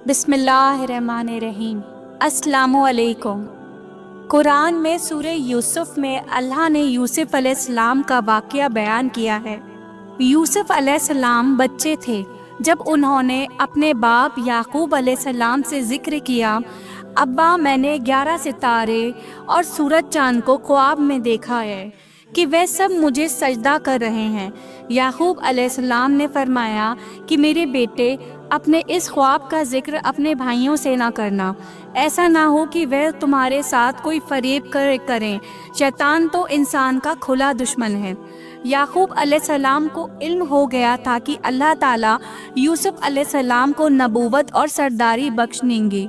बिस्मिल्लाहिर्रहमानिर्रहीम। अस्सलामुअलैकुम। कुरान में सूरह यूसुफ में अल्लाह ने यूसुफ अलैहिस्सलाम का वाक़या बयान किया है। यूसुफ अलैहिस्सलाम बच्चे थे जब उन्होंने अपने बाप याकूब अलैहिस्सलाम से ज़िक्र किया, अब्बा मैंने 11 सितारे और सूरज चाँद को ख्वाब में देखा है कि वे सब मुझे सजदा कर रहे हैं। याकूब अलैहिस्सलाम ने फरमाया कि मेरे बेटे, अपने इस ख्वाब का जिक्र अपने भाइयों से ना करना, ऐसा ना हो कि वह तुम्हारे साथ कोई फरेब करें। शैतान तो इंसान का खुला दुश्मन है। याकूब अलैहिस्सलाम को इल्म हो गया था कि अल्लाह ताला यूसुफ अलैहिस्सलाम को नबूवत और सरदारी बख्शेंगे।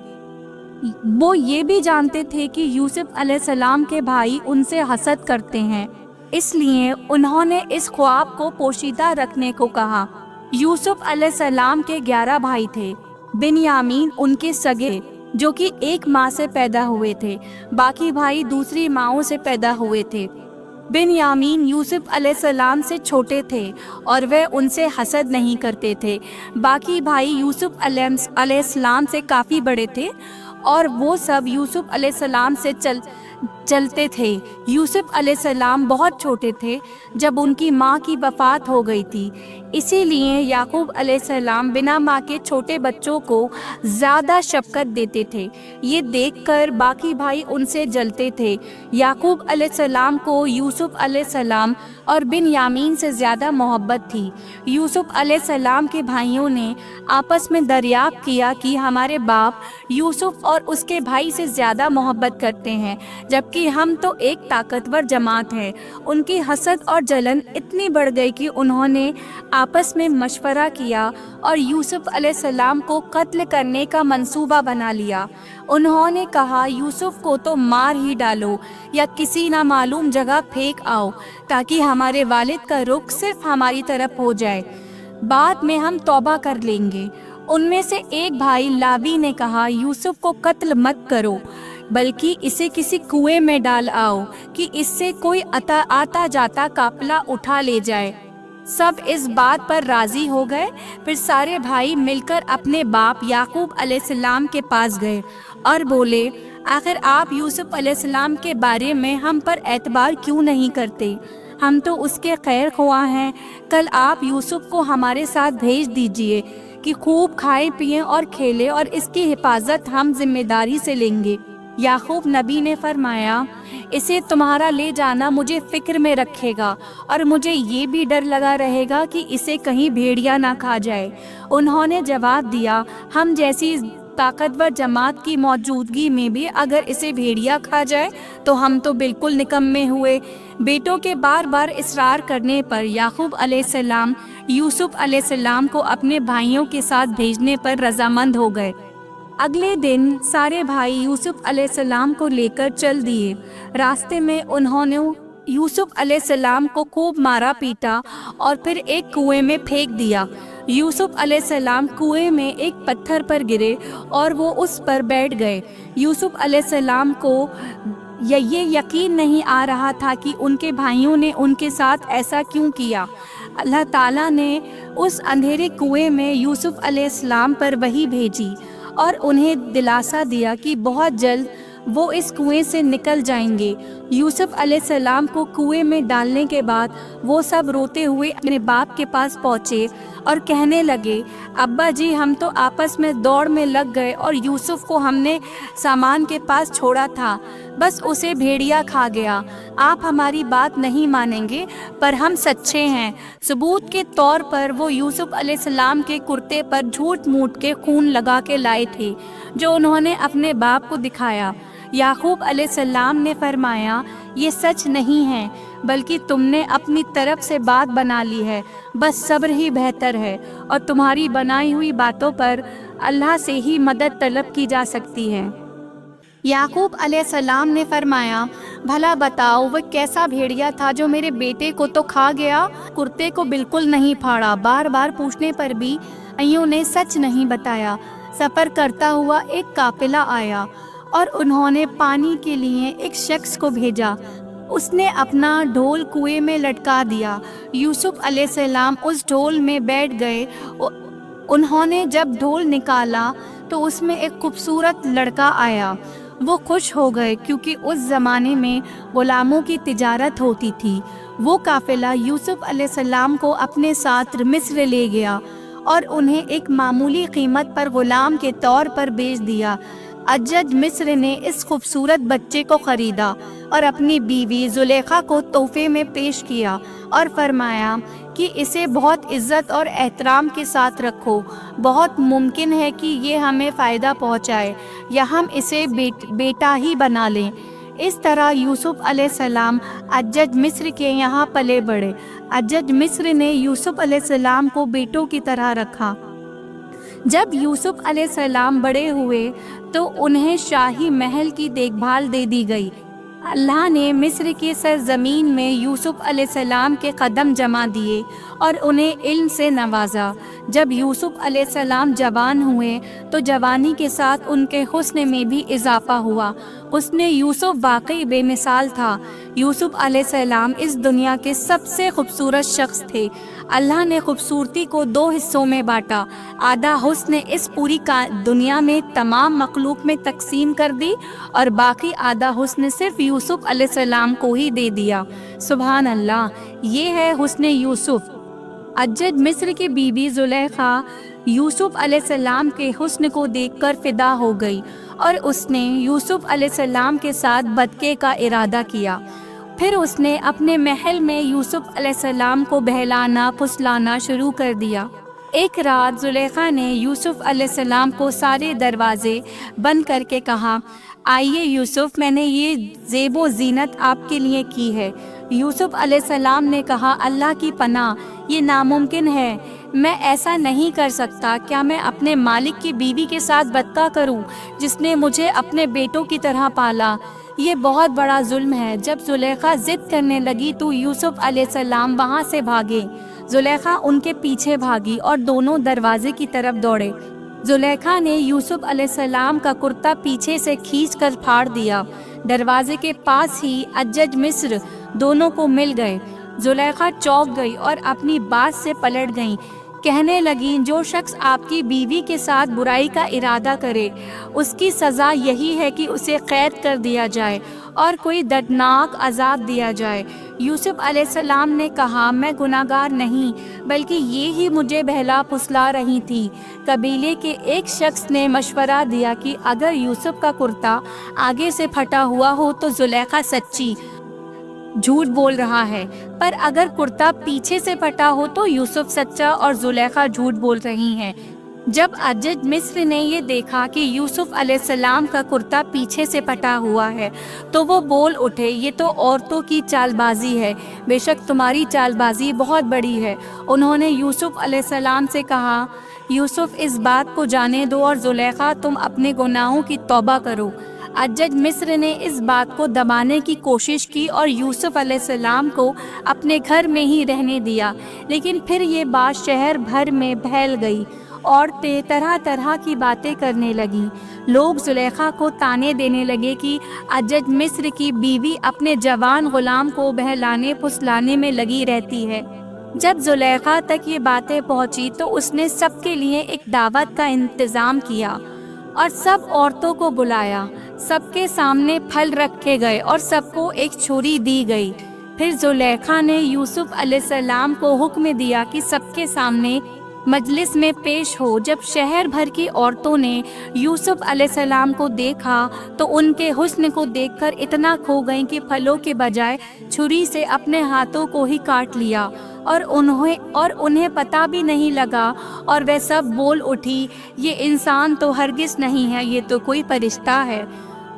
वो ये भी जानते थे कि यूसुफ अलैहिस्सलाम के भाई उनसे हसद करते हैं, इसलिए उन्होंने इस ख्वाब को पोशीदा रखने को कहा। यूसुफ अलैहिस्सलाम के 11 भाई थे। बिन्यामीन उनके सगे, जो कि एक माँ से पैदा हुए थे, बाकी भाई दूसरी माँओं से पैदा हुए थे। बिन्यामीन यूसुफ अलैहिस्सलाम से छोटे थे और वे उनसे हसद नहीं करते थे। बाकी भाई यूसुफ अलैहिस्सलाम से काफ़ी बड़े थे और वो सब यूसुफ अलैहिस्सलाम से चलते थे। यूसुफ अलैहिस्सलाम बहुत छोटे थे जब उनकी माँ की वफ़ात हो गई थी, इसीलिए याकूब अलैहिस्सलाम बिना माँ के छोटे बच्चों को ज़्यादा शफ़क़त देते थे। ये देखकर बाकी भाई उनसे जलते थे। याकूब अलैहिस्सलाम को यूसुफ अलैहिस्सलाम और बिन्यामीन से ज़्यादा मोहब्बत थी। यूसुफ अलैहिस्सलाम के भाइयों ने आपस में दरियाफ़्त किया कि हमारे बाप यूसुफ और उसके भाई से ज़्यादा मोहब्बत करते हैं, जबकि हम तो एक ताकतवर जमात है। उनकी हसद और जलन इतनी बढ़ गई कि उन्होंने आपस में मशवरा किया और यूसुफ अलैहिस्सलाम को कत्ल करने का मंसूबा बना लिया। उन्होंने कहा, यूसुफ को तो मार ही डालो या किसी नामालूम जगह फेंक आओ, ताकि हमारे वालिद का रुख सिर्फ हमारी तरफ हो जाए, बाद में हम तौबा कर लेंगे। उनमें से एक भाई लावी ने कहा, यूसुफ को कत्ल मत करो, बल्कि इसे किसी कुएं में डाल आओ कि इससे कोई आता जाता काफिला उठा ले जाए। सब इस बात पर राज़ी हो गए। फिर सारे भाई मिलकर अपने बाप याकूब अलैहिस्सलाम के पास गए और बोले, आखिर आप यूसुफ अलैहिस्सलाम के बारे में हम पर एतबार क्यों नहीं करते? हम तो उसके खैर ख्वाह हैं। कल आप यूसुफ को हमारे साथ भेज दीजिए कि खूब खाए पिए और खेले, और इसकी हिफाजत हम जिम्मेदारी से लेंगे। याकूब नबी ने फरमाया, इसे तुम्हारा ले जाना मुझे फ़िक्र में रखेगा और मुझे ये भी डर लगा रहेगा कि इसे कहीं भेड़िया ना खा जाए। उन्होंने जवाब दिया, हम जैसी ताकतवर जमात की मौजूदगी में भी अगर इसे भेड़िया खा जाए तो हम तो बिल्कुल निकम्मे हुए। बेटों के बार बार इसरार करने पर याकूब अलैहिस्सलाम यूसुफ अलैहिस्सलाम को अपने भाइयों के साथ भेजने पर रजामंद हो गए। अगले दिन सारे भाई यूसुफ अलैहिस्सलाम को लेकर चल दिए। रास्ते में उन्होंने यूसुफ अलैहिस्सलाम को खूब मारा पीटा और फिर एक कुएं में फेंक दिया। यूसुफ अलैहिस्सलाम कुएं में एक पत्थर पर गिरे और वो उस पर बैठ गए। यूसुफ अलैहिस्सलाम को ये यकीन नहीं आ रहा था कि उनके भाइयों ने उनके साथ ऐसा क्यों किया। अल्लाह ताला ने उस अंधेरे कुएं में यूसुफ अलैहिस्सलाम पर वही भेजी और उन्हें दिलासा दिया कि बहुत जल्द वो इस कुएं से निकल जाएंगे। यूसुफ अलैहिस्सलाम को कुएं में डालने के बाद वो सब रोते हुए अपने बाप के पास पहुँचे और कहने लगे, अब्बा जी, हम तो आपस में दौड़ में लग गए और यूसुफ को हमने सामान के पास छोड़ा था, बस उसे भेड़िया खा गया। आप हमारी बात नहीं मानेंगे, पर हम सच्चे हैं। सबूत के तौर पर वो यूसुफ अलैहिस्सलाम के कुर्ते पर झूठ मूठ के खून लगा के लाए थे, जो उन्होंने अपने बाप को दिखाया। याकूब अलैहिस्सलाम ने फरमाया, ये सच नहीं है, बल्कि तुमने अपनी तरफ से बात बना ली है। बस सब्र ही बेहतर है और तुम्हारी बनाई हुई बातों पर अल्लाह से ही मदद तलब की जा सकती है। याकूब अलैहिस्सलाम ने फरमाया, भला बताओ वह कैसा भेड़िया था जो मेरे बेटे को तो खा गया, कुर्ते को बिल्कुल नहीं फाड़ा। बार बार पूछने पर भी भाइयों ने सच नहीं बताया। सफ़र करता हुआ एक काफिला आया और उन्होंने पानी के लिए एक शख्स को भेजा। उसने अपना ढोल कुएं में लटका दिया। यूसुफ अलैहिस्सलाम उस ढोल में बैठ गए। उन्होंने जब ढोल निकाला تو اس میں ایک خوبصورت لڑکا آیا۔ وہ خوش ہو گئے کیونکہ اس زمانے میں غلاموں کی تجارت ہوتی تھی۔ وہ قافلہ یوسف علیہ السلام کو اپنے ساتھ مصر لے گیا اور انہیں ایک معمولی قیمت پر غلام کے طور پر بیچ دیا۔ حجاج مصر نے اس خوبصورت بچے کو خریدا اور اپنی بیوی زلیخا کو تحفے میں پیش کیا اور فرمایا کہ اسے بہت عزت اور احترام کے ساتھ رکھو، بہت ممکن ہے کہ یہ ہمیں فائدہ پہنچائے یا ہم اسے بیٹا ہی بنا لیں۔ اس طرح یوسف علیہ السلام حجاج مصر کے یہاں پلے بڑھے۔ حجاج مصر نے یوسف علیہ السلام کو بیٹوں کی طرح رکھا۔ جب یوسف علیہ السلام بڑے ہوئے تو انہیں شاہی محل کی دیکھ بھال دے دی گئی۔ اللہ نے مصر کی سرزمین میں یوسف علیہ السلام کے قدم جما دیے اور انہیں علم سے نوازا۔ جب یوسف علیہ السلام جوان ہوئے تو جوانی کے ساتھ ان کے حسن میں بھی اضافہ ہوا۔ حسن یوسف واقعی بے مثال تھا۔ یوسف علیہ السلام اس دنیا کے سب سے خوبصورت شخص تھے۔ اللہ نے خوبصورتی کو 2 حصوں میں بانٹا۔ آدھا حسن اس پوری دنیا میں تمام مخلوق میں تقسیم کر دی اور باقی آدھا حسن صرف یوسف علیہ السلام کو ہی دے دیا۔ سبحان اللہ، یہ ہے حسن یوسف۔ حجاج مصر کی بیوی زلیخا یوسف علیہ السلام کے حسن کو دیکھ کر فدا ہو گئی اور اس نے یوسف علیہ السلام کے ساتھ بدکے کا ارادہ کیا۔ پھر اس نے اپنے محل میں یوسف علیہ السلام کو بہلانا پھسلانا شروع کر دیا۔ ایک رات زلیخا نے یوسف علیہ السلام کو سارے دروازے بند کر کے کہا، آئیے یوسف، میں نے یہ زیب و زینت آپ کے لیے کی ہے۔ یوسف علیہ السلام نے کہا، اللہ کی پناہ، یہ ناممکن ہے، میں ایسا نہیں کر سکتا۔ کیا میں اپنے مالک کی بیوی کے ساتھ بدکا کروں جس نے مجھے اپنے بیٹوں کی طرح پالا؟ یہ بہت بڑا ظلم ہے۔ جب زلیخا ضد کرنے لگی تو یوسف علیہ السلام وہاں سے بھاگے۔ زلیخا ان کے پیچھے بھاگی اور دونوں دروازے کی طرف دوڑے۔ زلیخا نے یوسف علیہ السلام کا کرتا پیچھے سے کھینچ کر پھاڑ دیا۔ دروازے کے پاس ہی حجاج مصر دونوں کو مل گئے۔ زلیخا چونک گئی اور اپنی بات سے پلٹ گئیں۔ کہنے لگیں، جو شخص آپ کی بیوی کے ساتھ برائی کا ارادہ کرے اس کی سزا یہی ہے کہ اسے قید کر دیا جائے اور کوئی دردناک عذاب دیا جائے۔ یوسف علیہ السلام نے کہا، میں گناہگار نہیں بلکہ یہ ہی مجھے بہلا پھسلا رہی تھی۔ قبیلے کے ایک شخص نے مشورہ دیا کہ اگر یوسف کا کرتا آگے سے پھٹا ہوا ہو تو زلیخا سچی جھوٹ بول رہا ہے، پر اگر کرتا پیچھے سے پھٹا ہو تو یوسف سچا اور زلیخا جھوٹ بول رہی ہیں۔ جب حجاج مصر نے یہ دیکھا کہ یوسف علیہ السلام کا کرتا پیچھے سے پھٹا ہوا ہے تو وہ بول اٹھے، یہ تو عورتوں کی چال بازی ہے، بے شک تمہاری چال بازی بہت بڑی ہے۔ انہوں نے یوسف علیہ السلام سے کہا، یوسف، اس بات کو جانے دو اور زلیخا، تم اپنے گناہوں کی توبہ کرو۔ حجاج مصر نے اس بات کو دبانے کی کوشش کی اور یوسف علیہ السلام کو اپنے گھر میں ہی رہنے دیا، لیکن پھر یہ بات شہر بھر میں پھیل گئی۔ عورتیں طرح طرح کی باتیں کرنے لگیں۔ لوگ زلیخا کو طعنے دینے لگے کہ حجاج مصر کی بیوی اپنے جوان غلام کو بہلانے پھسلانے میں لگی رہتی ہے۔ جب زلیخا تک یہ باتیں پہنچی تو اس نے سب کے لیے ایک دعوت کا انتظام کیا اور سب عورتوں کو بلایا۔ سب کے سامنے پھل رکھے گئے اور سب کو ایک چھری دی گئی۔ پھر زلیخا نے یوسف علیہ السلام کو حکم دیا کہ سب کے سامنے مجلس میں پیش ہو۔ جب شہر بھر کی عورتوں نے یوسف علیہ السلام کو دیکھا تو ان کے حسن کو دیکھ کر اتنا کھو گئیں کہ پھلوں کے بجائے چھری سے اپنے ہاتھوں کو ہی کاٹ لیا اور انہیں پتہ بھی نہیں لگا، اور وہ سب بول اٹھی، یہ انسان تو ہرگز نہیں ہے، یہ تو کوئی فرشتہ ہے۔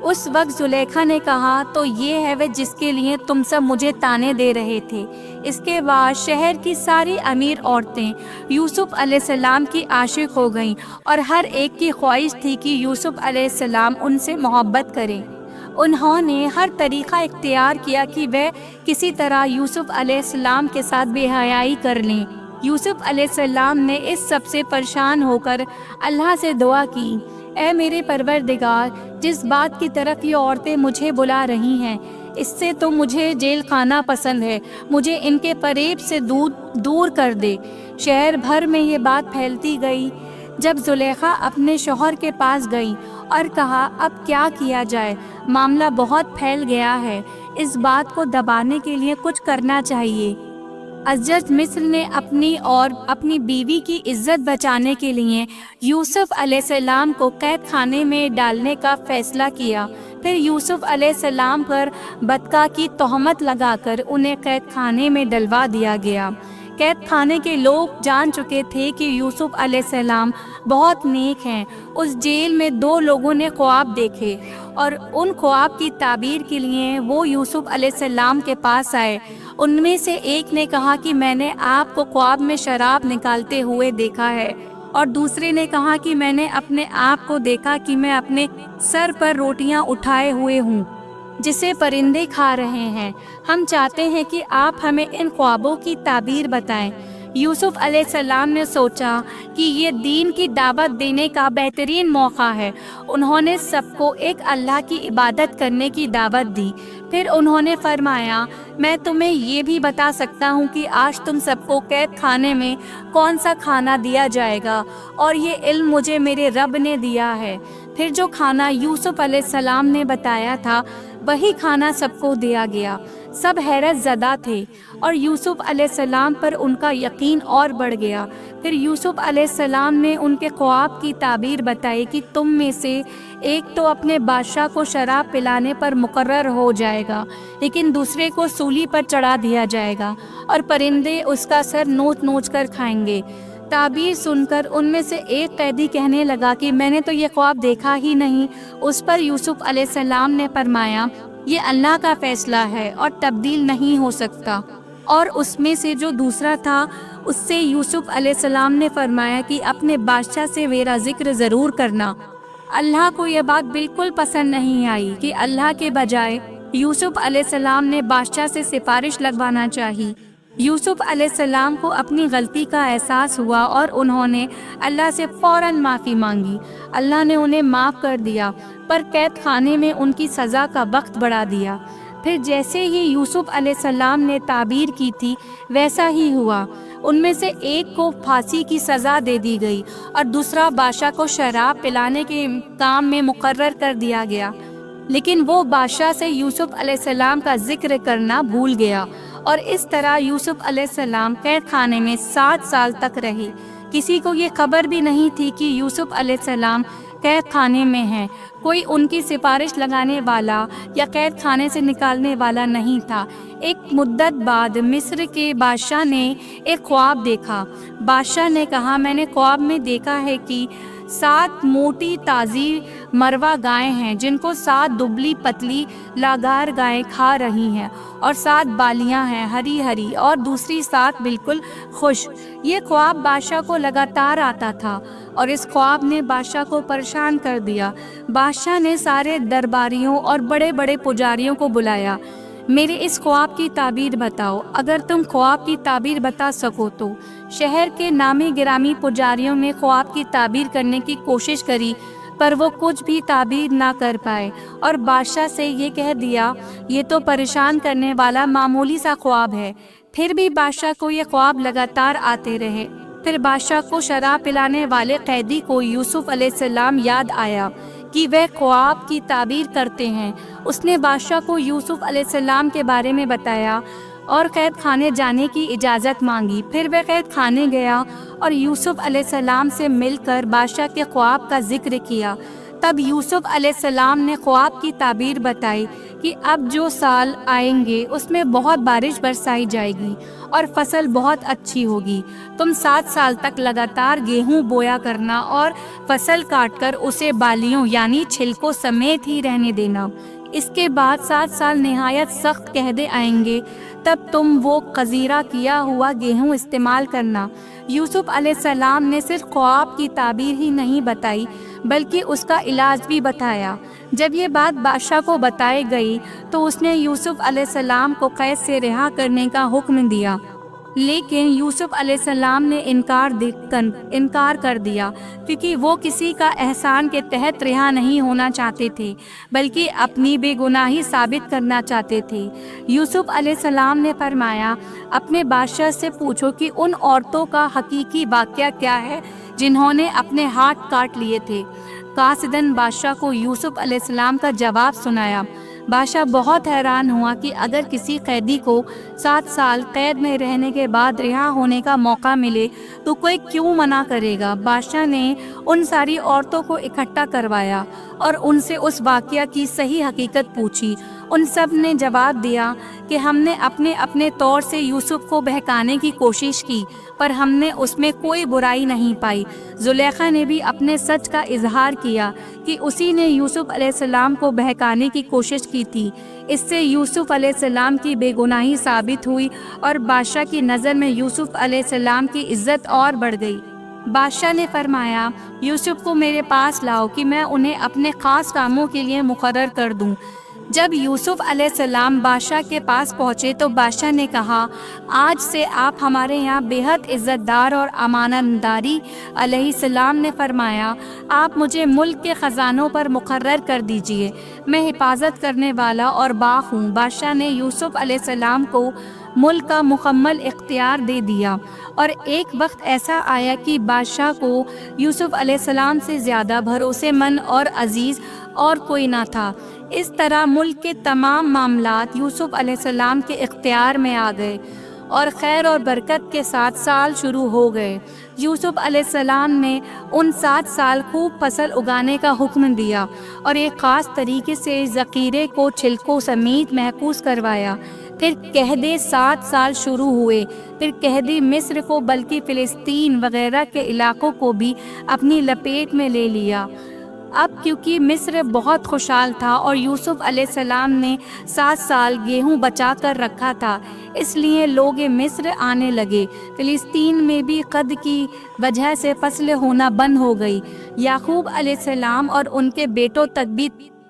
اس وقت زلیخا نے کہا، تو یہ ہے وہ جس کے لیے تم سب مجھے طعنے دے رہے تھے۔ اس کے بعد شہر کی ساری امیر عورتیں یوسف علیہ السلام کی عاشق ہو گئیں اور ہر ایک کی خواہش تھی کہ یوسف علیہ السلام ان سے محبت کریں۔ انہوں نے ہر طریقہ اختیار کیا کہ وہ کسی طرح یوسف علیہ السلام کے ساتھ بے حیائی کر لیں۔ یوسف علیہ السلام نے اس سب سے پریشان ہو کر اللہ سے دعا کی، اے میرے پروردگار، جس بات کی طرف یہ عورتیں مجھے بلا رہی ہیں اس سے تو مجھے جیل خانہ پسند ہے، مجھے ان کے فریب سے دور کر دے۔ شہر بھر میں یہ بات پھیلتی گئی۔ جب زلیخا اپنے شوہر کے پاس گئی اور کہا اب کیا کیا جائے، معاملہ بہت پھیل گیا ہے، اس بات کو دبانے کے لیے کچھ کرنا چاہیے۔ عزیز مصر نے اپنی اور اپنی بیوی کی عزت بچانے کے لیے یوسف علیہ السلام کو قید خانے میں ڈالنے کا فیصلہ کیا۔ پھر یوسف علیہ السلام پر بدکا کی تہمت لگا کر انہیں قید خانے میں ڈلوا دیا گیا۔ قید خانے کے لوگ جان چکے تھے کہ یوسف علیہ السلام بہت نیک ہیں۔ اس جیل میں 2 لوگوں نے خواب دیکھے اور ان خواب کی تعبیر کے لیے وہ یوسف علیہ السلام کے پاس آئے۔ ان میں سے ایک نے کہا کہ میں نے آپ کو خواب میں شراب نکالتے ہوئے دیکھا ہے، اور دوسرے نے کہا کہ میں نے اپنے آپ کو دیکھا کہ میں اپنے سر پر روٹیاں اٹھائے ہوئے ہوں جسے پرندے کھا رہے ہیں۔ ہم چاہتے ہیں کہ آپ ہمیں ان خوابوں کی تعبیر بتائیں۔ یوسف علیہ السلام نے سوچا کہ یہ دین کی دعوت دینے کا بہترین موقع ہے۔ انہوں نے سب کو ایک اللہ کی عبادت کرنے کی دعوت دی۔ پھر انہوں نے فرمایا میں تمہیں یہ بھی بتا سکتا ہوں کہ آج تم سب کو قید خانے میں کون سا کھانا دیا جائے گا، اور یہ علم مجھے میرے رب نے دیا ہے۔ پھر جو کھانا یوسف علیہ السلام نے بتایا تھا وہی کھانا سب کو دیا گیا۔ سب حیرت زدہ تھے اور یوسف علیہ السلام پر ان کا یقین اور بڑھ گیا۔ پھر یوسف علیہ السلام نے ان کے خواب کی تعبیر بتائی کہ تم میں سے ایک تو اپنے بادشاہ کو شراب پلانے پر مقرر ہو جائے گا، لیکن دوسرے کو سولی پر چڑھا دیا جائے گا اور پرندے اس کا سر نوچ نوچ کر کھائیں گے۔ تعبیر سن کر ان میں سے ایک قیدی کہنے لگا کہ میں نے تو یہ خواب دیکھا ہی نہیں۔ اس پر یوسف علیہ السلام نے فرمایا یہ اللہ کا فیصلہ ہے اور تبدیل نہیں ہو سکتا۔ اور اس میں سے جو دوسرا تھا اس سے یوسف علیہ السلام نے فرمایا کہ اپنے بادشاہ سے میرا ذکر ضرور کرنا۔ اللہ کو یہ بات بالکل پسند نہیں آئی کہ اللہ کے بجائے یوسف علیہ السلام نے بادشاہ سے سفارش لگوانا چاہی۔ یوسف علیہ السلام کو اپنی غلطی کا احساس ہوا اور انہوں نے اللہ سے فوراً معافی مانگی۔ اللہ نے انہیں معاف کر دیا، پر قید خانے میں ان کی سزا کا وقت بڑھا دیا۔ پھر جیسے ہی یوسف علیہ السلام نے تعبیر کی تھی ویسا ہی ہوا۔ ان میں سے ایک کو پھانسی کی سزا دے دی گئی اور دوسرا بادشاہ کو شراب پلانے کے کام میں مقرر کر دیا گیا، لیکن وہ بادشاہ سے یوسف علیہ السلام کا ذکر کرنا بھول گیا، اور اس طرح یوسف علیہ السلام قید خانے میں 7 سال تک رہے۔ کسی کو یہ خبر بھی نہیں تھی کہ یوسف علیہ السلام قید خانے میں ہیں۔ کوئی ان کی سفارش لگانے والا یا قید خانے سے نکالنے والا نہیں تھا۔ ایک مدت بعد مصر کے بادشاہ نے ایک خواب دیکھا۔ بادشاہ نے کہا میں نے خواب میں دیکھا ہے کہ 7 موٹی تازی مروا گائیں ہیں جن کو 7 دبلی پتلی لاغار گائیں کھا رہی ہیں، اور 7 بالیاں ہیں ہری ہری اور دوسری 7 بالکل خشک۔ یہ خواب بادشاہ کو لگاتار آتا تھا اور اس خواب نے بادشاہ کو پریشان کر دیا۔ بادشاہ نے سارے درباریوں اور بڑے بڑے پجاریوں کو بلایا۔ میرے اس خواب کی تعبیر بتاؤ۔ اگر تم خواب کی تعبیر بتا سکو تو۔ شہر کے نامی گرامی پجاریوں نے خواب کی تعبیر کرنے کی کوشش کری، پر وہ کچھ بھی تعبیر نہ کر پائے، اور بادشاہ سے یہ کہہ دیا یہ تو پریشان کرنے والا معمولی سا خواب ہے۔ پھر بھی بادشاہ کو یہ خواب لگاتار آتے رہے۔ پھر بادشاہ کو شراب پلانے والے قیدی کو یوسف علیہ السلام یاد آیا کہ وہ خواب کی تعبیر کرتے ہیں۔ اس نے بادشاہ کو یوسف علیہ السلام کے بارے میں بتایا اور قید خانے جانے کی اجازت مانگی۔ پھر وہ قید خانے گیا اور یوسف علیہ السلام سے مل کر بادشاہ کے خواب کا ذکر کیا۔ تب یوسف علیہ السلام نے خواب کی تعبیر بتائی کہ اب جو سال آئیں گے اس میں بہت بارش برسائی جائے گی اور فصل بہت اچھی ہوگی۔ تم 7 سال تک لگاتار گیہوں بویا کرنا اور فصل کاٹ کر اسے بالیوں یعنی چھلکوں سمیت ہی رہنے دینا۔ اس کے بعد 7 سال نہایت سخت قحطیں آئیں گے، تب تم وہ قذیرہ کیا ہوا گیہوں استعمال کرنا۔ یوسف علیہ السلام نے صرف خواب کی تعبیر ہی نہیں بتائی بلکہ اس کا علاج بھی بتایا۔ جب یہ بات بادشاہ کو بتائی گئی تو اس نے یوسف علیہ السلام کو قید سے رہا کرنے کا حکم دیا، لیکن یوسف علیہ السلام نے انکار کر دیا، کیونکہ وہ کسی کا احسان کے تحت رہا نہیں ہونا چاہتے تھے بلکہ اپنی بے گناہی ثابت کرنا چاہتے تھے۔ یوسف علیہ السلام نے فرمایا اپنے بادشاہ سے پوچھو کہ ان عورتوں کا حقیقی واقعہ کیا ہے जिन्होंने अपने हाथ काट लिए थे। कासिदन बादशाह को यूसुफ अलैहिस्सलाम का जवाब सुनाया। बादशाह बहुत हैरान हुआ कि अगर किसी कैदी को 7 साल कैद में रहने के बाद रिहा होने का मौका मिले तो कोई क्यों मना करेगा। बादशाह ने उन सारी औरतों को इकट्ठा करवाया और उनसे उस वाक़या की सही हकीकत पूछी। उन सब ने जवाब दिया कि हमने अपने अपने तौर से यूसुफ को बहकाने की कोशिश की, पर हमने उसमें कोई बुराई नहीं पाई। जुलेखा ने भी अपने सच का इजहार किया कि उसी ने यूसुफ अलैहिस्सलाम को बहकाने की कोशिश की थी। इससे यूसुफ अलैहिस्सलाम की बेगुनाही साबित हुई और बादशाह की नज़र में यूसुफ अलैहिस्सलाम की इज्जत और बढ़ गई। बादशाह ने फरमाया, यूसुफ को मेरे पास लाओ कि मैं उन्हें अपने ख़ास कामों के लिए मुकर्रर कर दूं। जब यूसुफ अलैहिस्सलाम बादशाह के पास पहुँचे तो बादशाह ने कहा, आज से आप हमारे यहाँ बेहद इज़्ज़तदार और अमानतदारी। अलैहिस्सलाम ने फरमाया, आप मुझे मुल्क के ख़जानों पर मुकर्रर कर दीजिए, मैं हिफाजत करने वाला और बाख हूँ। बादशाह ने यूसुफ अलैहिस्सलाम को मुल्क का मुकम्मल इख्तियार दे दिया और एक वक्त ऐसा आया कि बादशाह को यूसुफ अलैहिस्सलाम से ज़्यादा भरोसेमंद और अजीज़ और कोई ना था। इस तरह मुल्क के तमाम मामलात यूसुफ अलैहिस्सलाम के इख्तियार में आ गए और खैर और बरकत के साथ साल शुरू हो गए। यूसुफ अलैहिस्सलाम ने उन 7 साल खूब फसल उगाने का हुक्म दिया और एक ख़ास तरीके से ज़ख़ीरे को छिलकों समेत महफूज करवाया। फिर कहदे 7 साल शुरू हुए। फिर कहदे मिस्र को बल्कि फ़िलिस्तीन वग़ैरह के इलाक़ों को भी अपनी लपेट में ले लिया। अब क्योंकि मिस्र बहुत खुशहाल था और यूसुफ अलैहिस्सलाम ने 7 साल गेहूं बचा कर रखा था, इसलिए लोग मिस्र आने लगे। फ़िलिस्तीन में भी कद की वजह से फसलें होना बंद हो गई। याकूब अलैहिस्सलाम और उनके बेटों तक भी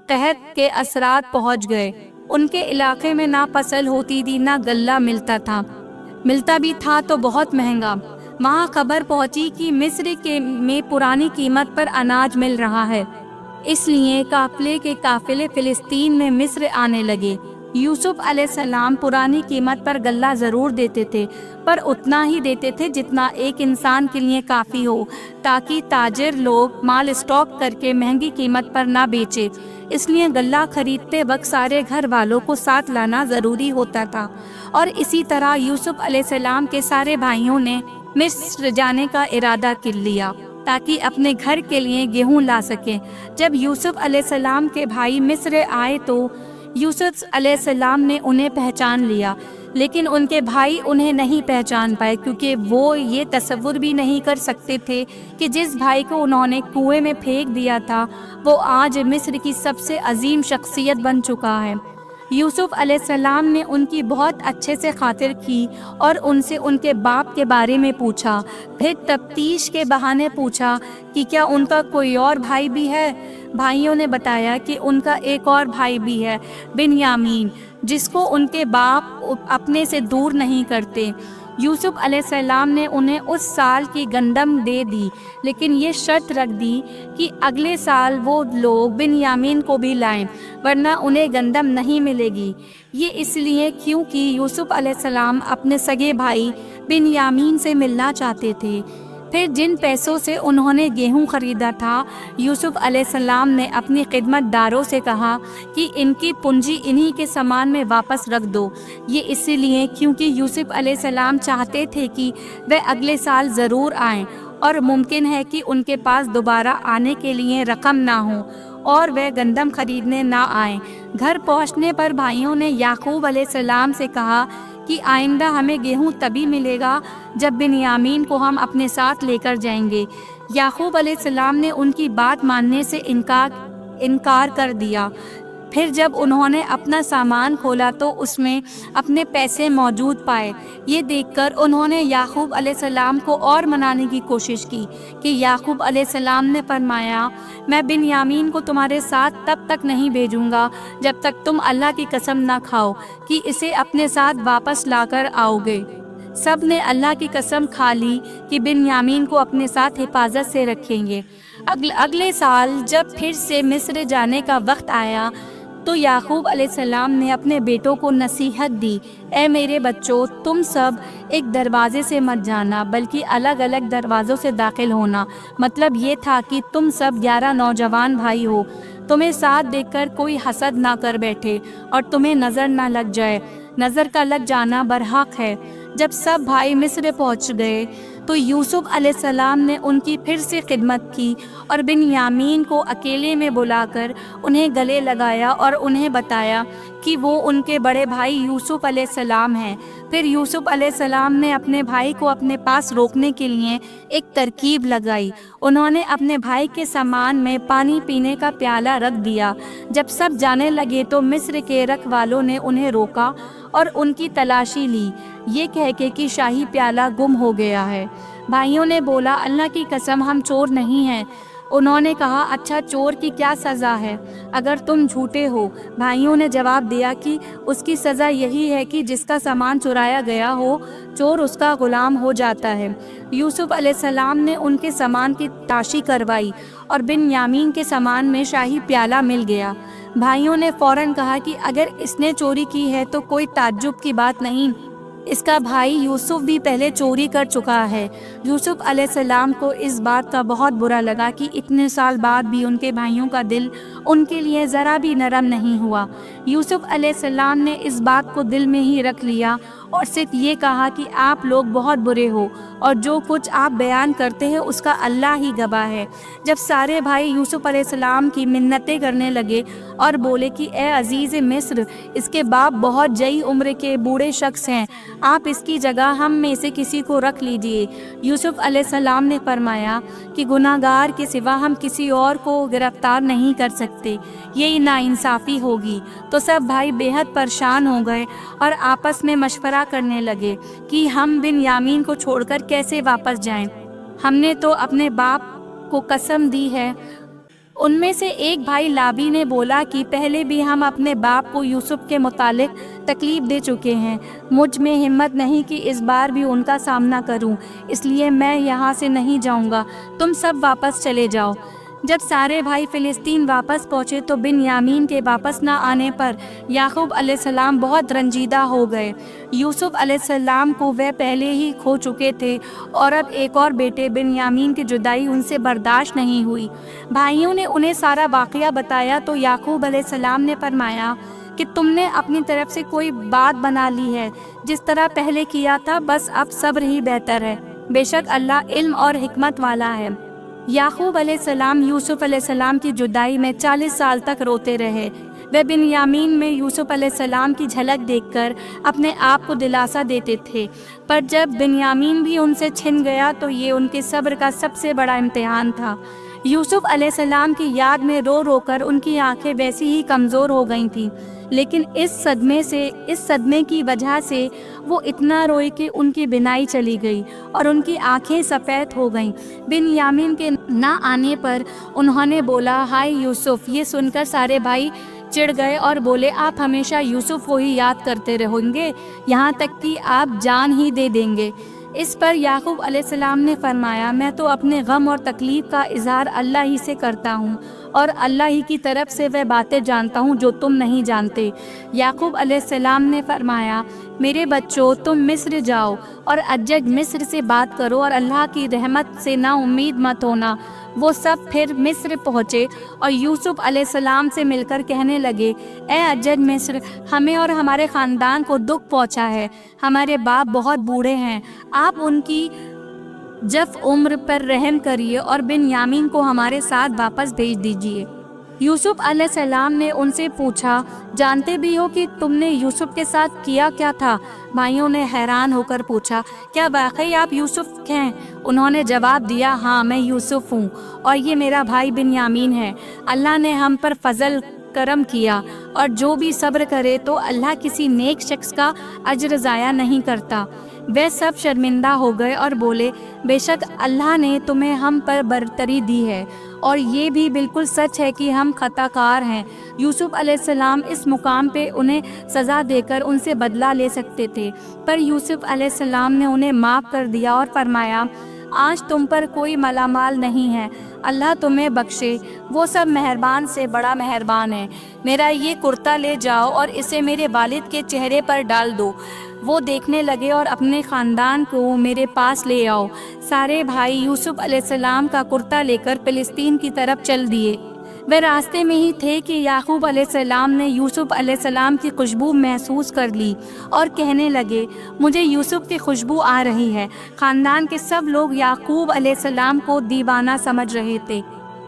कहत के असरात पहुंच गए। उनके इलाके में ना फसल होती थी, ना गल्ला मिलता भी था तो बहुत महंगा। वहाँ खबर पहुँची कि मिस्र में पुरानी कीमत पर अनाज मिल रहा है, इसलिए काफ़िले के काफ़िले फ़िलिस्तीन में मिस्र आने लगे। यूसुफ अलैहिस्सलाम पुरानी कीमत पर गल्ला ज़रूर देते थे, पर उतना ही देते थे जितना एक इंसान के लिए काफ़ी हो, ताकि ताजिर लोग माल स्टॉक करके महंगी कीमत पर ना बेचे। इसलिए गल्ला खरीदते वक्त सारे घर वालों को साथ लाना ज़रूरी होता था। और इसी तरह यूसुफ अलैहिस्सलाम के सारे भाइयों ने मिस्र जाने का इरादा कर लिया ताकि अपने घर के लिए गेहूं ला सकें। जब यूसुफ अलैहिस्सलाम के भाई मिस्र आए तो यूसुफ अलैहिस्सलाम ने उन्हें पहचान लिया, लेकिन उनके भाई उन्हें नहीं पहचान पाए, क्योंकि वो ये तसव्वुर भी नहीं कर सकते थे कि जिस भाई को उन्होंने कुएं में फेंक दिया था वो आज मिस्र की सबसे अजीम शख्सियत बन चुका है। यूसुफ अलैहिस्सलाम ने उनकी बहुत अच्छे से खातिर की और उनसे उनके बाप के बारे में पूछा। फिर तफ्तीश के बहाने पूछा कि क्या उनका कोई और भाई भी है। भाइयों ने बताया कि उनका एक और भाई भी है, बिन्यामीन, जिसको उनके बाप अपने से दूर नहीं करते। यूसुफ अलैहिस्सलाम ने उन्हें उस साल की गंदम दे दी, लेकिन ये शर्त रख दी कि अगले साल वो लोग बिन्यामीन को भी लाएं, वरना उन्हें गंदम नहीं मिलेगी। ये इसलिए क्योंकि यूसुफ अलैहिस्सलाम अपने सगे भाई बिन्यामीन से मिलना चाहते थे। फिर जिन पैसों से उन्होंने गेहूं खरीदा था, यूसुफ अलैहिस्सलाम ने अपनी खिदमतदारों से कहा कि इनकी पूंजी इन्हीं के सामान में वापस रख दो। ये इसलिए क्योंकि यूसुफ अलैहिस्सलाम चाहते थे कि वह अगले साल ज़रूर आएं और मुमकिन है कि उनके पास दोबारा आने के लिए रकम ना हो और वह गंदम खरीदने ना आएं। घर पहुंचने पर भाइयों ने याकूब अलैहिस्सलाम से कहा कि आइंदा हमें गेहूं तभी मिलेगा जब बिन्यामीन को हम अपने साथ लेकर जाएंगे। याकूब अलैहिस्सलाम ने उनकी बात मानने से इनकार कर दिया। फिर जब उन्होंने अपना सामान खोला तो उसमें अपने पैसे मौजूद पाए। ये देखकर उन्होंने याकूब अलैहिस्सलाम को और मनाने की कोशिश की कि याकूब अलैहिस्सलाम ने फरमाया, मैं बिन्यामीन को तुम्हारे साथ तब तक नहीं भेजूंगा जब तक तुम अल्लाह की कसम ना खाओ कि इसे अपने साथ वापस लाकर आओगे। सब ने अल्लाह की कसम खा ली कि बिन्यामीन को अपने साथ हिफाजत से रखेंगे। अगले साल जब फिर से मिस्र जाने का वक्त आया تو याकूब अलैहिस्सलाम ने अपने बेटों को नसीहत दी, ए मेरे बच्चों, तुम सब एक दरवाजे से मत जाना बल्कि अलग अलग दरवाज़ों से दाखिल होना। मतलब ये था कि तुम सब 11 नौजवान भाई हो, तुम्हें साथ देखकर कोई हसद ना कर बैठे और तुम्हें नज़र ना लग जाए। नज़र का लग जाना बरहक है। जब सब भाई मिस्र पहुंच गए तो यूसुफ अलैहिस्सलाम ने उनकी फिर से खिदमत की और बिन्यामीन को अकेले में बुलाकर उन्हें गले लगाया और उन्हें बताया कि वो उनके बड़े भाई यूसुफ अलैहिस्सलाम हैं। फिर यूसुफ अलैहिस्सलाम ने अपने भाई को अपने पास रोकने के लिए एक तरकीब लगाई। उन्होंने अपने भाई के सामान में पानी पीने का प्याला रख दिया। जब सब जाने लगे तो मिस्र के रखवालों ने उन्हें रोका और उनकी तलाशी ली, ये कह के कि शाही प्याला गुम हो गया है। भाइयों ने बोला, अल्लाह की कसम हम चोर नहीं हैं। उन्होंने कहा, अच्छा चोर की क्या सज़ा है अगर तुम झूठे हो? भाइयों ने जवाब दिया कि उसकी सज़ा यही है कि जिसका सामान चुराया गया हो, चोर उसका गुलाम हो जाता है। यूसुफ अलैहिस्सलाम ने उनके सामान की ताशी करवाई और बिन्यामीन के सामान में शाही प्याला मिल गया। भाइयों ने फ़ौरन कहा कि अगर इसने चोरी की है तो कोई ताज्जुब की बात नहीं, इसका भाई यूसुफ भी पहले चोरी कर चुका है। यूसुफ अलैहिस्सलाम को इस बात का बहुत बुरा लगा कि इतने साल बाद भी उनके भाइयों का दिल उनके लिए ज़रा भी नरम नहीं हुआ। यूसुफ अलैहिस्सलाम ने इस बात को दिल में ही रख लिया और सिर्फ ये कहा कि आप लोग बहुत बुरे हो और जो कुछ आप बयान करते हैं उसका अल्लाह ही गवाह है। जब सारे भाई यूसुफ अलैहिस्सलाम की मिन्नतें करने लगे और बोले कि ए अजीज़ मिस्र, इसके बाप बहुत जई उम्र के बूढ़े शख्स हैं, आप इसकी जगह हम में से किसी को रख लीजिए। यूसुफ अलैहिस्सलाम ने फरमाया कि गुनाहगार के सिवा हम किसी और को गिरफ्तार नहीं कर सकते, यही नाइंसाफ़ी होगी। तो सब भाई बेहद परेशान हो गए और आपस में मशवरा करने लगे कि हम बिन्यामीन को छोड़कर कैसे वापस जाएं। हमने तो अपने बाप को कसम दी है। उनमें से एक भाई लाबी ने बोला कि पहले भी हम अपने बाप को यूसुफ के मुतालिक तकलीफ़ दे चुके हैं, मुझ में हिम्मत नहीं कि इस बार भी उनका सामना करूं, इसलिए मैं यहाँ से नहीं जाऊँगा, तुम सब वापस चले जाओ। जब सारे भाई फ़िलिस्तीन वापस पहुँचे तो बिन्यामीन के वापस ना आने पर याकूब अलैहिस्सलाम बहुत रंजीदा हो गए। यूसुफ अलैहिस्सलाम को वह पहले ही खो चुके थे और अब एक और बेटे बिन्यामीन की जुदाई उनसे बर्दाश्त नहीं हुई। भाइयों ने उन्हें सारा वाक़या बताया तो याकूब अलैहिस्सलाम ने फरमाया कि तुमने अपनी तरफ से कोई बात बना ली है, जिस तरह पहले किया था बस अब सब्र ही बेहतर है, बेशक अल्लाह इल्म और हिकमत वाला है। याकूब अलैहिस्सलाम यूसुफ अलैहिस्सलाम की जुदाई में 40 साल तक रोते रहे। वे बिन्यामीन में यूसुफ अलैहिस्सलाम की झलक देखकर अपने आप को दिलासा देते थे, पर जब बिन्यामीन भी उनसे छिन गया तो ये उनके सब्र का सबसे बड़ा इम्तिहान था। यूसुफ अलैहिस्सलाम की याद में रो रो कर उनकी आंखें वैसी ही कमज़ोर हो गई थीं, लेकिन इस सदमे की वजह से वो इतना रोए कि उनकी बिनाई चली गई और उनकी आंखें सफ़ेद हो गईं। बिन्यामीन के ना आने पर उन्होंने बोला, हाय यूसुफ। ये सुनकर सारे भाई चिढ़ गए और बोले, आप हमेशा यूसुफ को ही याद करते रहोगे, यहाँ तक कि आप जान ही दे देंगे। इस पर याकूब अलैहिस्सलाम ने फरमाया, मैं तो अपने गम और तकलीफ़ का इज़हार अल्लाह ही से करता हूँ और अल्लाह ही की तरफ से वह बातें जानता हूँ जो तुम नहीं जानते। याकूब अलैहिस्सलाम ने फरमाया, मेरे बच्चों, तुम मिस्र जाओ और अज्जज मिस्र से बात करो और अल्लाह की रहमत से ना उम्मीद मत होना। वो सब फिर मिस्र पहुँचे और यूसुफ अलैहिस्सलाम से मिलकर कहने लगे, ए अज्जज मिस्र, हमें और हमारे ख़ानदान को दुख पहुँचा है। हमारे बाप बहुत बूढ़े हैं, आप उनकी जब उम्र पर रहम करिए और बिन्यामीन को हमारे साथ वापस भेज दीजिए। यूसुफ अलैहिस्सलाम ने उनसे पूछा, जानते भी हो कि तुमने यूसुफ के साथ किया क्या था? भाइयों ने हैरान होकर पूछा, क्या वाकई आप यूसुफ हैं? उन्होंने जवाब दिया, हाँ मैं यूसुफ हूँ और ये मेरा भाई बिन्यामीन है। अल्लाह ने हम पर फजल करम किया और जो भी सब्र करे तो अल्लाह किसी नेक शख्स का अज्र ज़ाया नहीं करता। वे सब शर्मिंदा हो गए और बोले, बेशक अल्लाह ने तुम्हें हम पर बरतरी दी है और ये भी बिल्कुल सच है कि हम खताकार हैं। यूसुफ अलैहिस्सलाम इस मुकाम पे उन्हें सज़ा देकर उनसे बदला ले सकते थे, पर यूसुफ अलैहिस्सलाम ने उन्हें माफ़ कर दिया और फरमाया, آج تم پر کوئی ملامال نہیں ہے، اللہ تمہیں بخشے، وہ سب مہربان سے بڑا مہربان ہے۔ میرا یہ کرتا لے جاؤ اور اسے میرے والد کے چہرے پر ڈال دو، وہ دیکھنے لگے اور اپنے خاندان کو میرے پاس لے آؤ۔ سارے بھائی یوسف علیہ السلام کا کرتا لے کر فلسطین کی طرف چل دیے۔ وہ راستے میں ہی تھے کہ یعقوب علیہ السلام نے یوسف علیہ السلام کی خوشبو محسوس کر لی اور کہنے لگے، مجھے یوسف کی خوشبو آ رہی ہے۔ خاندان کے سب لوگ یعقوب علیہ السلام کو دیوانہ سمجھ رہے تھے۔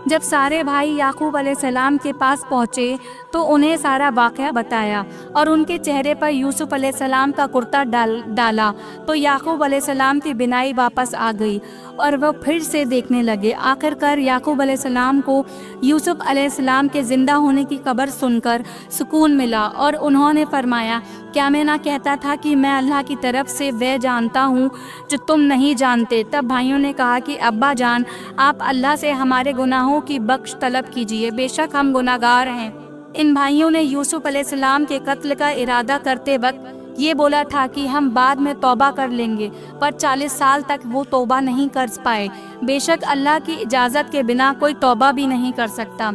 جب سارے بھائی یعقوب علیہ السلام کے پاس پہنچے تو انہیں سارا واقعہ بتایا اور ان کے چہرے پر یوسف علیہ السلام کا کرتا ڈالا تو یعقوب علیہ السلام کی بینائی واپس آ گئی اور وہ پھر سے دیکھنے لگے۔ آخر کار یعقوب علیہ السلام کو یوسف علیہ السلام کے زندہ ہونے کی خبر سن کر سکون ملا اور انہوں نے فرمایا، کیا میں نہ کہتا تھا کہ میں اللہ کی طرف سے وہ جانتا ہوں جو تم نہیں جانتے؟ تب بھائیوں نے کہا کہ ابا جان، آپ اللہ سے ہمارے گناہوں کی بخش طلب کیجیے، بے شک ہم گناہگار ہیں۔ ان بھائیوں نے یوسف علیہ السلام کے قتل کا ارادہ کرتے وقت یہ بولا تھا کہ ہم بعد میں توبہ کر لیں گے، پر 40 سال تک وہ توبہ نہیں کر پائے۔ بے شک اللہ کی اجازت کے بنا کوئی توبہ بھی نہیں کر سکتا۔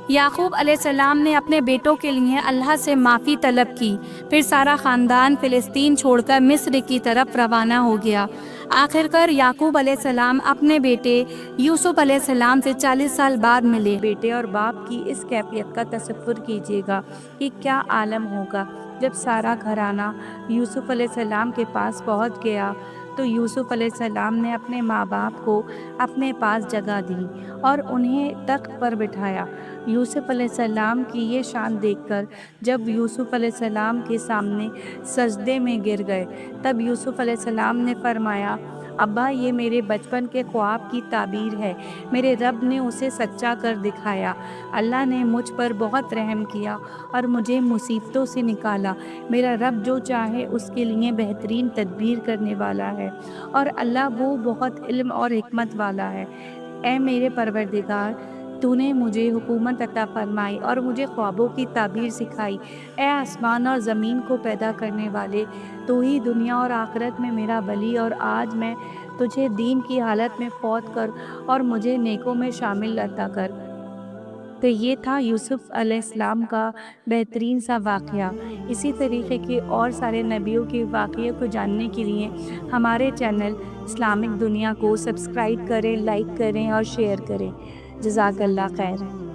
یعقوب علیہ السلام نے اپنے بیٹوں کے لیے اللہ سے معافی طلب کی، پھر سارا خاندان فلسطین چھوڑ کر مصر کی طرف روانہ ہو گیا۔ آخر کار یعقوب علیہ السلام اپنے بیٹے یوسف علیہ السلام سے 40 سال بعد ملے۔ بیٹے اور باپ کی اس کیفیت کا تصور کیجیے گا کہ کیا عالم ہوگا جب سارا گھرانہ یوسف علیہ السلام کے پاس پہنچ گیا تو یوسف علیہ السلام نے اپنے ماں باپ کو اپنے پاس جگہ دی اور انہیں تخت پر بٹھایا۔ یوسف علیہ السلام کی یہ شان دیکھ کر جب یوسف علیہ السلام کے سامنے سجدے میں گر گئے تب یوسف علیہ السلام نے فرمایا، ابا یہ میرے بچپن کے خواب کی تعبیر ہے، میرے رب نے اسے سچا کر دکھایا۔ اللہ نے مجھ پر بہت رحم کیا اور مجھے مصیبتوں سے نکالا۔ میرا رب جو چاہے اس کے لیے بہترین تدبیر کرنے والا ہے اور اللہ وہ بہت علم اور حکمت والا ہے۔ اے میرے پروردگار، تو نے مجھے حکومت عطا فرمائی اور مجھے خوابوں کی تعبیر سکھائی۔ اے آسمان اور زمین کو پیدا کرنے والے، تو ہی دنیا اور آخرت میں میرا ولی، اور آج میں تجھے دین کی حالت میں فوت کر اور مجھے نیکوں میں شامل عطا کر۔ تو یہ تھا یوسف علیہ السلام کا بہترین سا واقعہ۔ اسی طریقے کے اور سارے نبیوں کے واقعے کو جاننے کے لیے ہمارے چینل اسلامک دنیا کو سبسکرائب کریں، لائک کریں اور شیئر کریں۔ جزاک اللہ خیر۔